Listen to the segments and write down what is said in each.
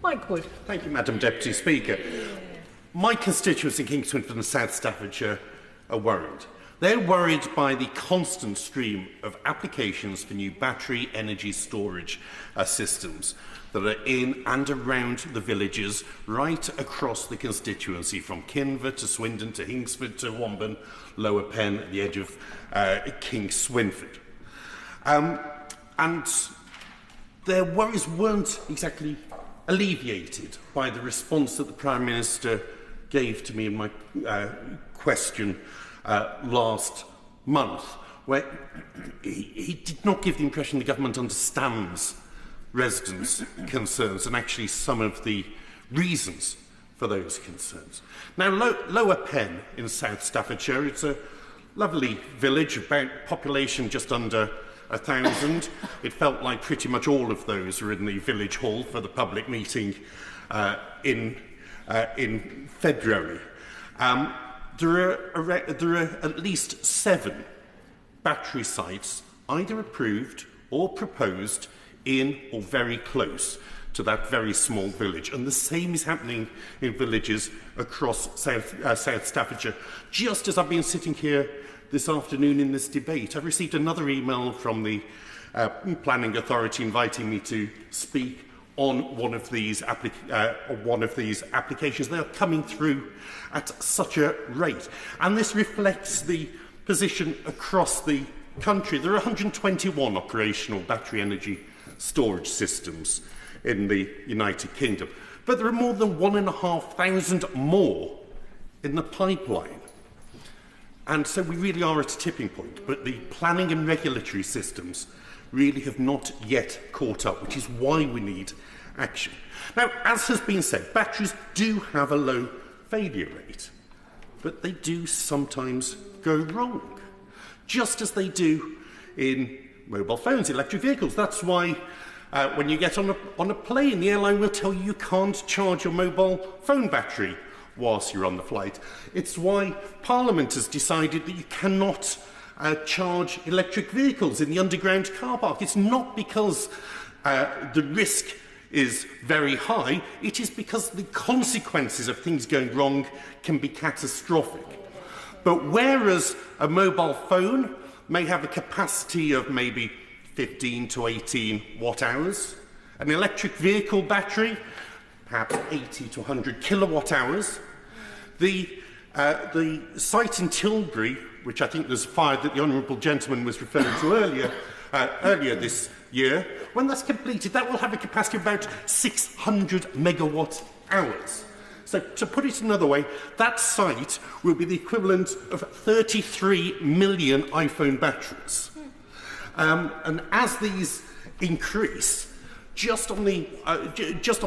Mike Wood. Thank you, Madam Deputy Speaker. My constituents in Kingswinford and South Staffordshire are worried. They're worried by the constant stream of applications for new battery energy storage systems that are in and around the villages right across the constituency, from Kinver to Swindon to Kingsford to Womben, Lower Penn, at the edge of Kingswinford. And their worries weren't exactly alleviated by the response that the Prime Minister gave to me in my question last month, where he did not give the impression the government understands residents' concerns and actually some of the reasons for those concerns. Now, Lower Penn in South Staffordshire, it's a lovely village, about population just under 1,000. It felt like pretty much all of those were in the village hall for the public meeting in February. There are at least 7 battery sites either approved or proposed in or very close to that very small village. And the same is happening in villages across South Staffordshire. Just as I've been sitting here this afternoon in this debate, I've received another email from the Planning Authority inviting me to speak on one of these applications. They are coming through at such a rate. And this reflects the position across the country. There are 121 operational battery energy storage systems in the United Kingdom, but there are more than 1,500 more in the pipeline. And so we really are at a tipping point, but the planning and regulatory systems really have not yet caught up, which is why we need action. Now, as has been said, batteries do have a low failure rate, but they do sometimes go wrong, just as they do in mobile phones, electric vehicles. That's why when you get on a plane, the airline will tell you can't charge your mobile phone battery whilst you're on the flight. It's why Parliament has decided that you cannot charge electric vehicles in the underground car park. It's not because the risk is very high, it is because the consequences of things going wrong can be catastrophic. But whereas a mobile phone may have a capacity of maybe 15 to 18 watt-hours, an electric vehicle battery, perhaps 80 to 100 kilowatt-hours, the site in Tilbury, which I think there's a fire that the Honourable Gentleman was referring to earlier this year, when that's completed, that will have a capacity of about 600 megawatt-hours. So, to put it another way, that site will be the equivalent of 33 million iPhone batteries. And as these increase, just on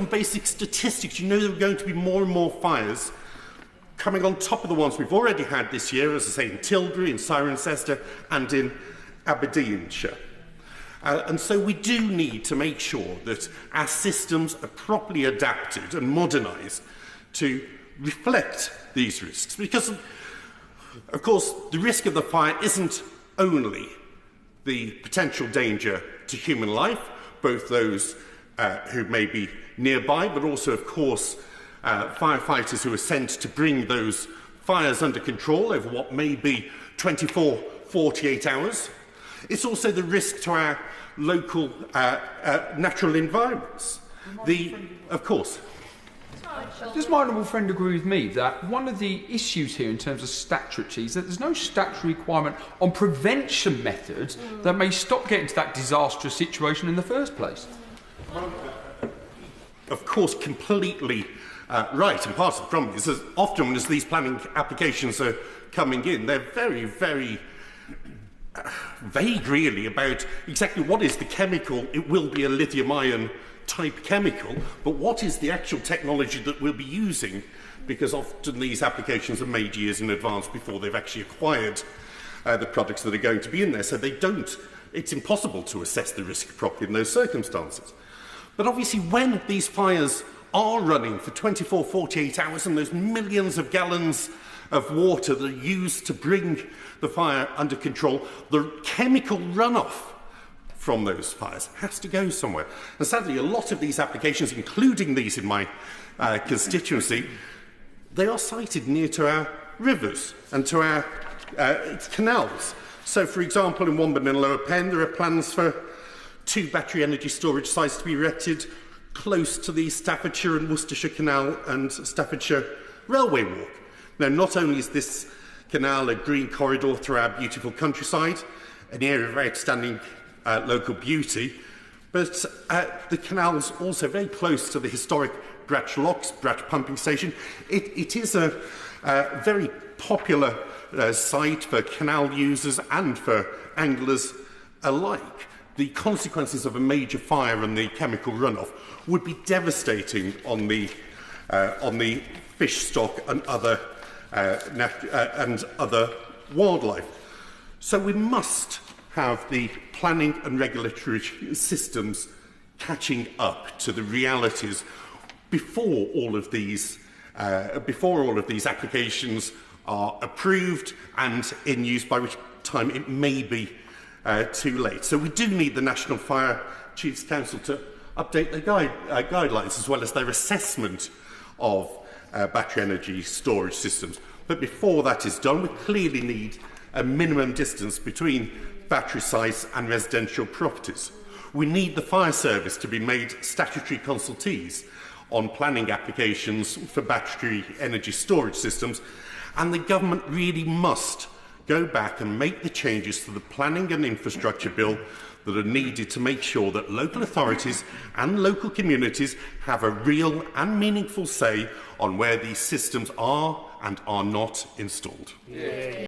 basic statistics, you know there are going to be more and more fires coming on top of the ones we've already had this year, as I say, in Tilbury, in Cirencester, and in Aberdeenshire. And so we do need to make sure that our systems are properly adapted and modernised to reflect these risks. Because, of course, the risk of the fire isn't only the potential danger to human life, both those who may be nearby, but also, of course, firefighters who are sent to bring those fires under control over what may be 24, 48 hours. It's also the risk to our local natural environments. Of course. Does my honourable friend agree with me that one of the issues here in terms of statutory is that there's no statutory requirement on prevention methods that may stop getting to that disastrous situation in the first place? Of course, completely right. And part of the problem is that often as these planning applications are coming in, they're very, very vague, really, about exactly what is the chemical. It will be a lithium-ion type chemical, but what is the actual technology that we'll be using? Because often these applications are made years in advance before they've actually acquired the products that are going to be in there, so it's impossible to assess the risk properly in those circumstances. But obviously when these fires are running for 24, 48 hours and those millions of gallons of water that are used to bring the fire under control, the chemical runoff from those fires. It has to go somewhere. And sadly, a lot of these applications, including these in my constituency, they are sited near to our rivers and to our canals. So, for example, in Womben and Lower Penn, there are plans for 2 battery energy storage sites to be erected close to the Staffordshire and Worcestershire Canal and Staffordshire Railway Walk. Now, not only is this canal a green corridor through our beautiful countryside, an area of outstanding local beauty, but the canal is also very close to the historic Bratch Locks, Bratch pumping station. It is a very popular site for canal users and for anglers alike. The consequences of a major fire and the chemical runoff would be devastating on the fish stock and other wildlife. So we must have the planning and regulatory systems catching up to the realities before all of these applications are approved and in use, by which time it may be too late. So we do need the National Fire Chiefs Council to update their guidelines as well as their assessment of battery energy storage systems. But before that is done, we clearly need a minimum distance between battery sites and residential properties. We need the fire service to be made statutory consultees on planning applications for battery energy storage systems, and the government really must go back and make the changes to the planning and infrastructure bill that are needed to make sure that local authorities and local communities have a real and meaningful say on where these systems are and are not installed. Yeah.